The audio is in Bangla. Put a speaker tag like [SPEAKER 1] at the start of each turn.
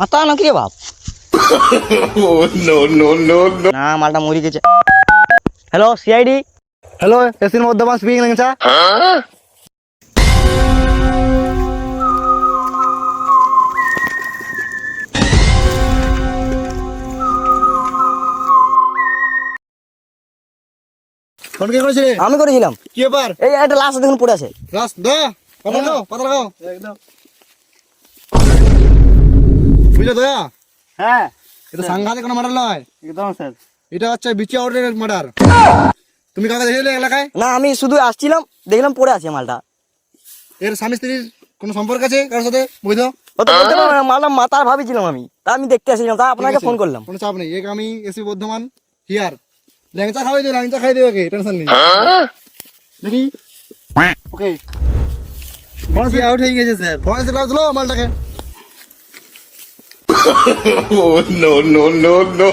[SPEAKER 1] মাথা নাকি রে বাপ? না, মালটা মরে গেছে। Hello CID.
[SPEAKER 2] হ্যালো, এসির মধ্যমান স্পিকিং লেগেছে। ফোন কে করেছিস?
[SPEAKER 1] আমি করেছিলাম।
[SPEAKER 2] কি ব্যাপার?
[SPEAKER 1] এই একটা লাশ দেখুন পড়ে আছে।
[SPEAKER 2] লাস্ট দা কথা দাও, কথা লাগাও একদম। বুঝলে দয়া?
[SPEAKER 1] হ্যাঁ
[SPEAKER 2] এটা সাংঘাতিক কোনো মার্ডার নয়,
[SPEAKER 1] একদম স্যার।
[SPEAKER 2] এটা হচ্ছে বিচি আউটের মার্ডার। তুমি কাউকে দেখেছিলে এলাকায়?
[SPEAKER 1] না, আমি শুধু আসছিলাম, দেখলাম পড়ে আছে মালটা।
[SPEAKER 2] এর স্বামী স্ত্রীর কোনো সম্পর্ক আছে কারোর সাথে? বুঝলো?
[SPEAKER 1] ও তো বলতে পারবো না, মালটা মাতার ভাবিছিলাম আমি, তা আমি দেখতে আসছিলাম, তা আপনাকে ফোন করলাম।
[SPEAKER 2] কোনো চাপ নেই, এক আমি এসি বর্ধমান হিয়ার ল্যাংচা খাওয়াই দেবে, ল্যাংচা খাই দেবে, ওকে টেনশন নেই। দেখি ওকে
[SPEAKER 1] কি আউট হয়ে গেছে স্যার।
[SPEAKER 2] ফোন এসে লাগলো মালটাকে।
[SPEAKER 3] no.